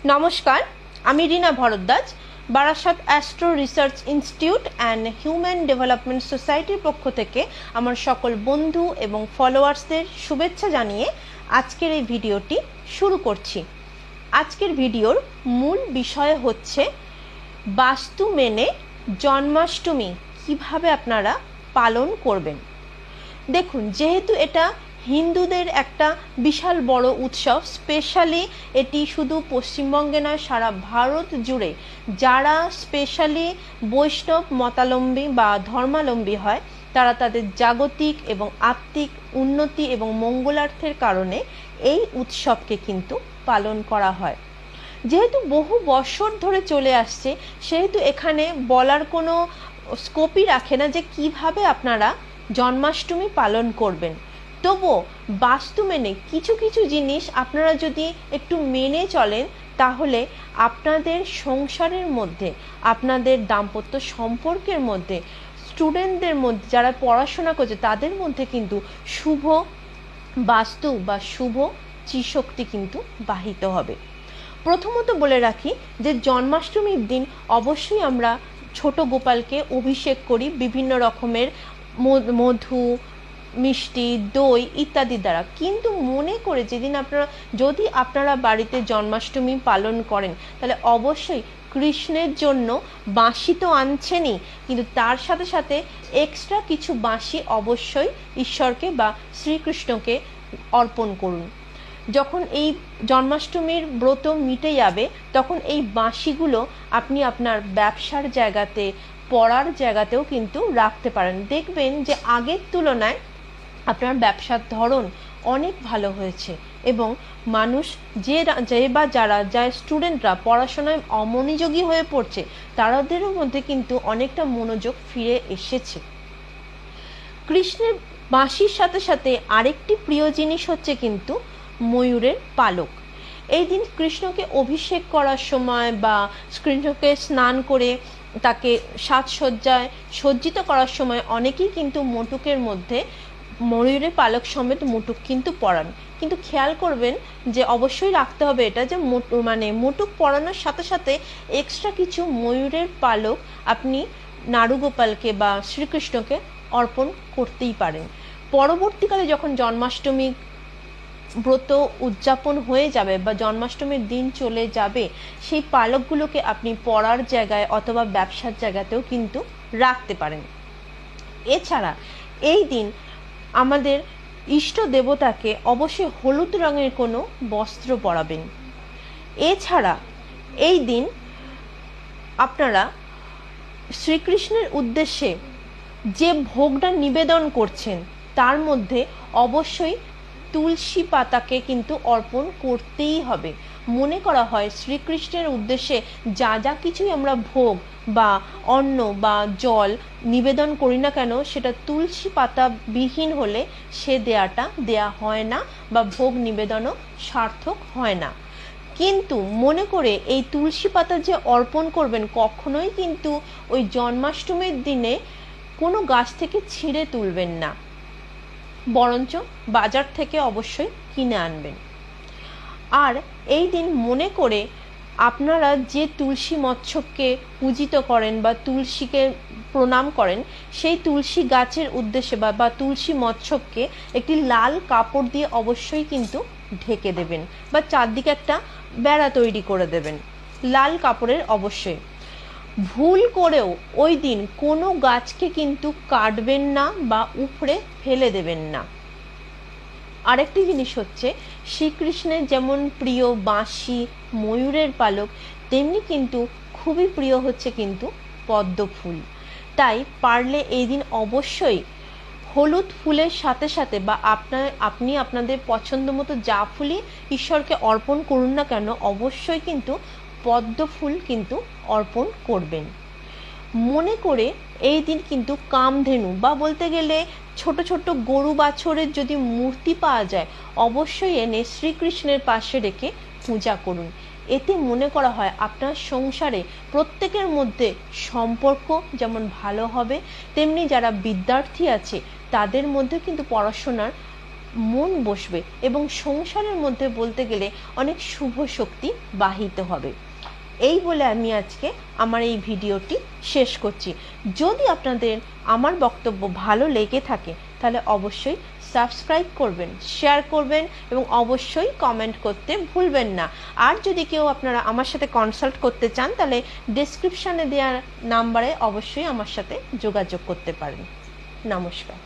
নমস্কার, আমি Rina Bharadwaj. Barasat astro research institute and human development সোসাইটির পক্ষ থেকে আমার সকল বন্ধু এবং ফলোয়ার্সদের শুভেচ্ছা জানিয়ে আজকের এই ভিডিওটি শুরু করছি। আজকের ভিডিওর মূল বিষয় হচ্ছে বাস্তু মেনে জন্মাষ্টমী কিভাবে আপনারা পালন করবেন। দেখুন, যেহেতু এটা হিন্দুদের একটা বিশাল বড় উৎসব, স্পেশালি এটি শুধু পশ্চিমবঙ্গে নয়, সারা ভারত জুড়ে যারা স্পেশালি বৈষ্ণব মতাবলম্বী বা ধর্মাবলম্বী হয় তারা তাদের জাগতিক এবং আত্মিক উন্নতি এবং মঙ্গলার্থের কারণে এই উৎসবকে কিন্তু পালন করা হয়। যেহেতু বহু বছর ধরে চলে আসছে, সেহেতু এখানে বলার কোনো স্কোপই রাখে না যে কিভাবে আপনারা জন্মাষ্টমী পালন করবেন। তবুও বাস্তু মেনে কিছু কিছু জিনিস আপনারা যদি একটু মেনে চলেন, তাহলে আপনাদের সংসারের মধ্যে, আপনাদের দাম্পত্য সম্পর্কের মধ্যে, স্টুডেন্টদের মধ্যে যারা পড়াশোনা করছে তাদের মধ্যে কিন্তু শুভ বাস্তু বা শুভ চিশক্তি কিন্তু বাহিত হবে। প্রথমত বলে রাখি যে জন্মাষ্টমীর দিন অবশ্যই আমরা ছোট গোপালকে অভিষেক করি বিভিন্ন রকমের মধু, মিষ্টি, দই ইত্যাদি দ্বারা। কিন্তু মনে করে যেদিন যদি আপনারা বাড়িতে জন্মাষ্টমী পালন করেন, তাহলে অবশ্যই কৃষ্ণের জন্য বাঁশি তো আনছেনই, কিন্তু তার সাথে সাথে এক্সট্রা কিছু বাঁশি অবশ্যই ঈশ্বরকে বা শ্রীকৃষ্ণকে অর্পণ করুন। যখন এই জন্মাষ্টমীর ব্রত মিটে যাবে, তখন এই বাঁশিগুলো আপনি আপনার ব্যবসার জায়গাতে, পড়ার জায়গাতেও কিন্তু রাখতে পারেন। দেখবেন যে আগের তুলনায় আপনার ব্যবসার ধরন অনেক ভালো হয়েছে এবং মানুষ যারা স্টুডেন্টরা পড়াশোনায় অমনোযোগী হয়ে পড়ছে, তাদেরও মধ্যে কিন্তু অনেকটা মনোযোগ ফিরে এসেছে। কৃষ্ণের বাঁশির সাথে সাথে আরেকটি প্রিয় জিনিস হচ্ছে কিন্তু ময়ূরের পালক। এই দিন কৃষ্ণকে অভিষেক করার সময় বা কৃষ্ণকে স্নান করে তাকে সাজসজ্জায় সজ্জিত করার সময় অনেকেই কিন্তু মুটুকের মধ্যে ময়ূরের পালক সমেত মুটুক কিন্তু পরান। কিন্তু খেয়াল করবেন যে অবশ্যই রাখতে হবে এটা যে মুটুক পরানোর সাথে সাথে এক্সট্রা কিছু ময়ূরের পালক আপনি নারুগোপালকে বা শ্রীকৃষ্ণকে অর্পণ করতেই পারেন। পরবর্তীকালে যখন জন্মাষ্টমী ব্রত উদযাপন হয়ে যাবে বা জন্মাষ্টমীর দিন চলে যাবে, সেই পালকগুলোকে আপনি পড়ার জায়গায় অথবা ব্যবসার জায়গাতেও কিন্তু রাখতে পারেন। এছাড়া এই দিন আমাদের ইষ্ট দেবতাকে অবশ্যই হলুদ রঙের কোনো বস্ত্র পরাবেন। এছাড়া এই দিন আপনারা শ্রীকৃষ্ণের উদ্দেশ্যে যে ভোগটা নিবেদন করছেন তার মধ্যে অবশ্যই তুলসী পাতাকে কিন্তু অর্পণ করতেই হবে। মনে করা হয় শ্রীকৃষ্ণের উদ্দেশ্যে যা যা কিছুই আমরা ভোগ বা অন্ন বা জল নিবেদন করি না কেন, সেটা তুলসী পাতা বিহীন হলে সে দেয়া হয় না বা ভোগ নিবেদনও সার্থক হয় না। কিন্তু মনে করে এই তুলসী পাতা যে অর্পণ করবেন, কখনোই কিন্তু ওই জন্মাষ্টমীর দিনে কোনো গাছ থেকে ছিঁড়ে তুলবেন না, বরঞ্চ বাজার থেকে অবশ্যই কিনে আনবেন। আর এই দিন মনে করে আপনারা যে তুলসী মৎস্যকে পূজিত করেন বা তুলসীকে প্রণাম করেন, সেই তুলসী গাছের উদ্দেশ্যে বা তুলসী মৎস্যকে একটি লাল কাপড় দিয়ে অবশ্যই কিন্তু ঢেকে দেবেন বা চারদিকে একটা বেড়া তৈরি করে দেবেন লাল কাপড়ের। অবশ্যই ভুল করেও ওই দিন কোনো গাছকে কিন্তু কাটবেন না বা উপড়ে ফেলে দেবেন না। আরেকটি জিনিস হচ্ছে, শ্রীকৃষ্ণের যেমন প্রিয় বাঁশি, ময়ূরের পালক, তেমনি কিন্তু খুবই প্রিয় হচ্ছে কিন্তু পদ্ম ফুল। তাই পারলে এই দিন অবশ্যই হলুদ ফুলের সাথে সাথে বা আপনি আপনাদের পছন্দ মতো যা ফুলই ঈশ্বরকে অর্পণ করুন না কেন, অবশ্যই কিন্তু পদ্ম ফুল কিন্তু অর্পণ করবেন। মনে করে এই দিন কিন্তু কামধেনু বা বলতে গেলে ছোট ছোট গরু বাছরের যদি মূর্তি পাওয়া যায়, অবশ্যই এনে শ্রীকৃষ্ণের পাশে রেখে পূজা করুন। এতে মনে করা হয় আপনার সংসারে প্রত্যেকের মধ্যে সম্পর্ক যেমন ভালো হবে, তেমনি যারা বিদ্যার্থী আছে তাদের মধ্যে কিন্তু পড়াশোনার মন বসবে এবং সংসারের মধ্যে বলতে গেলে অনেক শুভ শক্তি বাহিত হবে। এই বলে আমি আজকে আমার এই ভিডিওটি শেষ করছি। যদি আপনাদের আমার বক্তব্য ভালো লেগে থাকে তাহলে অবশ্যই সাবস্ক্রাইব করবেন, শেয়ার করবেন এবং অবশ্যই কমেন্ট করতে ভুলবেন না। আর যদি কেউ আপনারা আমার সাথে কনসাল্ট করতে চান তাহলে ডেসক্রিপশানে দেওয়া নাম্বারে অবশ্যই আমার সাথে যোগাযোগ করতে পারেন। নমস্কার।